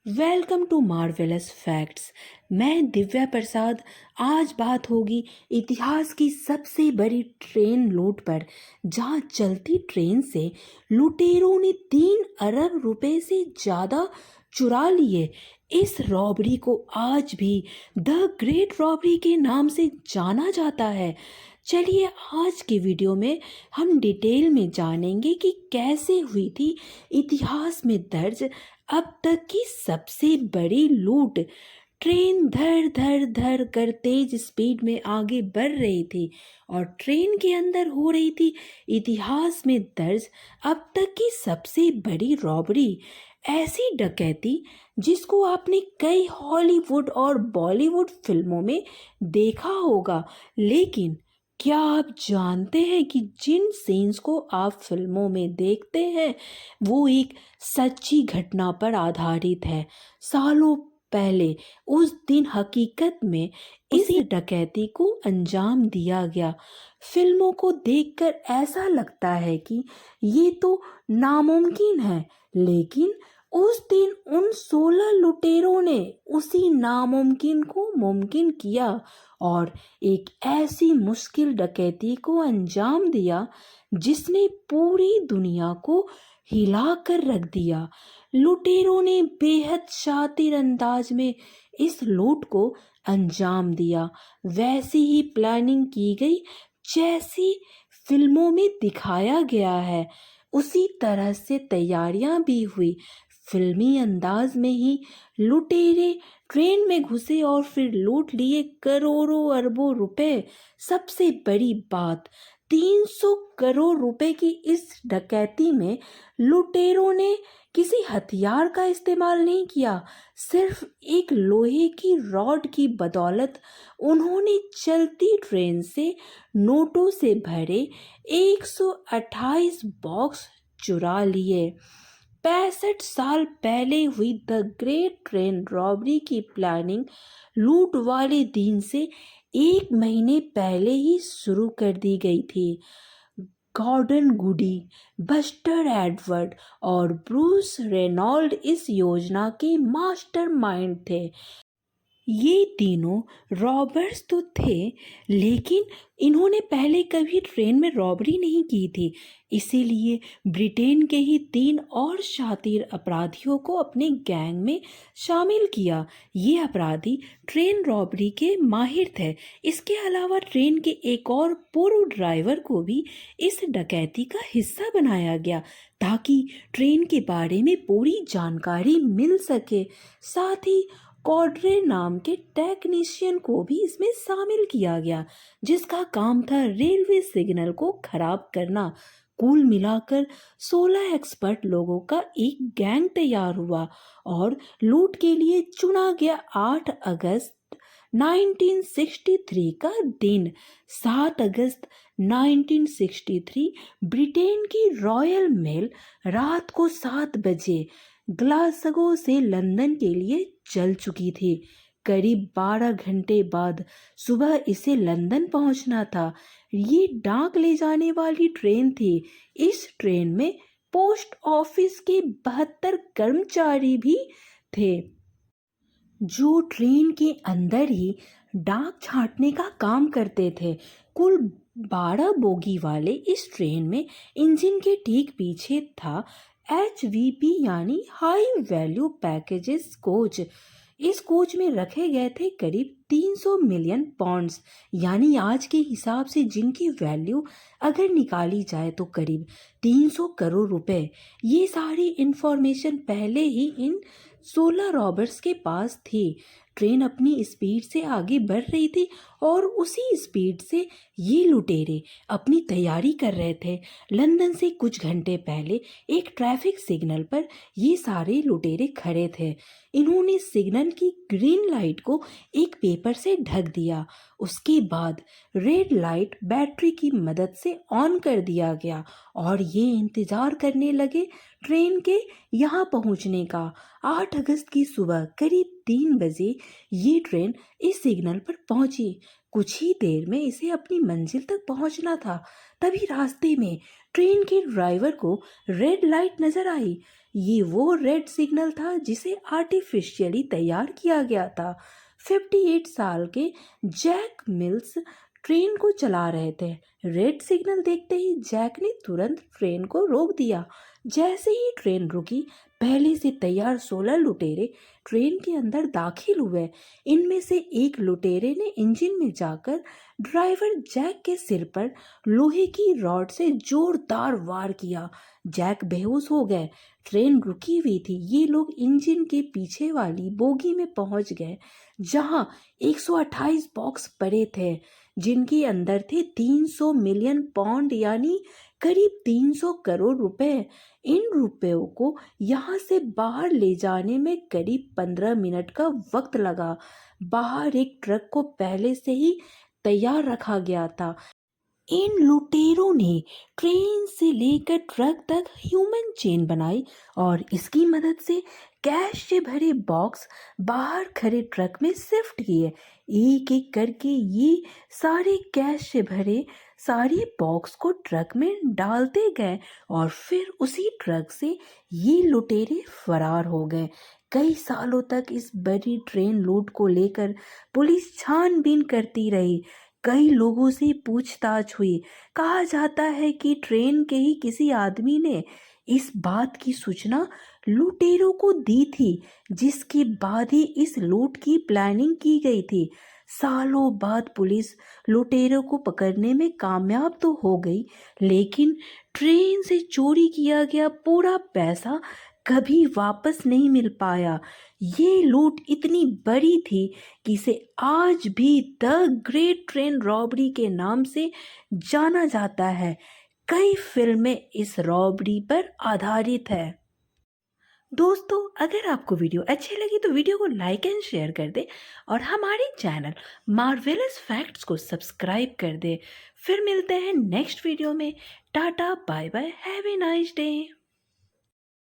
Welcome to marvellous facts. मैं दिव्या प्रसाद। आज बात होगी इतिहास की सबसे बड़ी ट्रेन लूट पर, जहां चलती ट्रेन से लुटेरों ने 3 अरब रुपए से ज़्यादा चुरा लिए। इस रॉबरी को आज भी द ग्रेट रॉबरी के नाम से जाना जाता है। चलिए आज के वीडियो में हम डिटेल में जानेंगे कि कैसे हुई थी इतिहास में दर्ज अब तक की सबसे बड़ी लूट। ट्रेन धर धर धर कर तेज स्पीड में आगे बढ़ रही थी और ट्रेन के अंदर हो रही थी इतिहास में दर्ज अब तक की सबसे बड़ी रॉबरी। ऐसी डकैती जिसको आपने कई हॉलीवुड और बॉलीवुड फिल्मों में देखा होगा, लेकिन क्या आप जानते हैं कि जिन सीन्स को आप फिल्मों में देखते हैं वो एक सच्ची घटना पर आधारित है। सालों पहले उस दिन हकीकत में इसी डकैती को अंजाम दिया गया। फिल्मों को देखकर ऐसा लगता है कि ये तो नामुमकिन है, लेकिन उस दिन उन 16 लुटेरों ने उसी नामुमकिन को मुमकिन किया और एक ऐसी मुश्किल डकैती को अंजाम दिया जिसने पूरी दुनिया को हिला कर रख दिया। लुटेरों ने बेहद शातिर अंदाज में इस लूट को अंजाम दिया। वैसी ही प्लानिंग की गई जैसी फिल्मों में दिखाया गया है, उसी तरह से तैयारियां भी हुई। फिल्मी अंदाज में ही लुटेरे ट्रेन में घुसे और फिर लूट लिए करोड़ों अरबों रुपए। सबसे बड़ी बात, 300 करोड़ रुपए की इस डकैती में लुटेरों ने किसी हथियार का इस्तेमाल नहीं किया। सिर्फ एक लोहे की रॉड की बदौलत उन्होंने चलती ट्रेन से नोटों से भरे 128 बॉक्स चुरा लिए। 65 साल पहले हुई द ग्रेट ट्रेन रॉबरी की प्लानिंग लूट वाले दिन से 1 महीने पहले ही शुरू कर दी गई थी। गॉर्डन गुडी, बस्टर एडवर्ड और ब्रूस रेनॉल्ड इस योजना के मास्टरमाइंड थे। ये तीनों रॉबर्स तो थे, लेकिन इन्होंने पहले कभी ट्रेन में रॉबरी नहीं की थी। इसीलिए ब्रिटेन के ही 3 और शातिर अपराधियों को अपने गैंग में शामिल किया। ये अपराधी ट्रेन रॉबरी के माहिर थे। इसके अलावा ट्रेन के एक और पूर्व ड्राइवर को भी इस डकैती का हिस्सा बनाया गया, ताकि ट्रेन के बारे में पूरी जानकारी मिल सके। साथ ही कॉड्रे नाम के टेक्नीशियन को भी इसमें शामिल किया गया, जिसका काम था रेलवे सिग्नल को खराब करना। कुल मिलाकर 16 एक्सपर्ट लोगों का एक गैंग तैयार हुआ और लूट के लिए चुना गया 8 अगस्त 1963 का दिन। 7 अगस्त 1963 ब्रिटेन की रॉयल मेल रात को 7 बजे ग्लासगो से लंदन के लिए चल चुकी थी। करीब 12 घंटे बाद सुबह इसे लंदन पहुंचना था। ये डाक ले जाने वाली ट्रेन थी। इस ट्रेन में पोस्ट ऑफिस के 72 कर्मचारी भी थे, जो ट्रेन के अंदर ही डाक छांटने का काम करते थे। कुल 12 बोगी वाले इस ट्रेन में इंजन के ठीक पीछे था HVP यानी हाई वैल्यू पैकेजेस कोच। इस कोच में रखे गए थे करीब 300 मिलियन पॉन्ड्स, यानी आज के हिसाब से जिनकी वैल्यू अगर निकाली जाए तो करीब 300 करोड़ रुपए। ये सारी इंफॉर्मेशन पहले ही इन 16 रॉबर्ट्स के पास थी। ट्रेन अपनी स्पीड से आगे बढ़ रही थी और उसी स्पीड से ये लुटेरे अपनी तैयारी कर रहे थे। लंदन से कुछ घंटे पहले एक ट्रैफिक सिग्नल पर ये सारे लुटेरे खड़े थे। इन्होंने सिग्नल की ग्रीन लाइट को एक पेपर से ढक दिया। उसके बाद रेड लाइट बैटरी की मदद से ऑन कर दिया गया और ये इंतज़ार करने लगे ट्रेन के यहाँ पहुँचने का। 8 अगस्त की सुबह करीब 3 बजे ये ट्रेन इस सिग्नल पर पहुंची। कुछ ही देर में इसे अपनी मंजिल तक पहुंचना था। तभी रास्ते में ट्रेन के ड्राइवर को रेड लाइट नजर आई। ये वो रेड सिग्नल था जिसे आर्टिफिशियली तैयार किया गया था। 58 साल के जैक मिल्स ट्रेन को चला रहे थे। रेड सिग्नल देखते ही जैक ने तुरंत ट्रेन को रोक दिया। जैसे ही ट्रेन रुकी, पहले से तैयार 16 लुटेरे ट्रेन के अंदर दाखिल हुए। इनमें से एक लुटेरे ने इंजन में जाकर ड्राइवर जैक के सिर पर लोहे की रॉड से जोरदार वार किया। जैक बेहोश हो गए। ट्रेन रुकी हुई थी। ये लोग इंजन के पीछे वाली बोगी में पहुंच गए, जहां 128 बॉक्स पड़े थे, जिनके अंदर थे 300 मिलियन पाउंड यानी करीब 300 करोड़ रुपए। इन रुपयों को यहाँ से बाहर ले जाने में करीब 15 मिनट का वक्त लगा। बाहर एक ट्रक को पहले से ही तैयार रखा गया था। इन लुटेरों ने ट्रेन से लेकर ट्रक तक ह्यूमन चेन बनाई और इसकी मदद से कैश से भरे बॉक्स बाहर खड़े ट्रक में शिफ्ट किए। एक एक करके ये सारे कैश से भरे सारे बॉक्स को ट्रक में डालते गए और फिर उसी ट्रक से ये लुटेरे फरार हो गए। कई सालों तक इस बड़ी ट्रेन लूट को लेकर पुलिस छानबीन करती रही। कई लोगों से पूछताछ हुई। कहा जाता है कि ट्रेन के ही किसी आदमी ने इस बात की सूचना लुटेरों को दी थी, जिसके बाद ही इस लूट की प्लानिंग की गई थी। सालों बाद पुलिस लुटेरों को पकड़ने में कामयाब तो हो गई, लेकिन ट्रेन से चोरी किया गया पूरा पैसा कभी वापस नहीं मिल पाया। ये लूट इतनी बड़ी थी कि इसे आज भी द ग्रेट ट्रेन रॉबरी के नाम से जाना जाता है। कई फिल्में इस रॉबरी पर आधारित है। दोस्तों, अगर आपको वीडियो अच्छी लगी तो वीडियो को लाइक एंड शेयर कर दे और हमारे चैनल मार्वेलस फैक्ट्स को सब्सक्राइब कर दे। फिर मिलते हैं नेक्स्ट वीडियो में। Tata, bye bye, have a nice day.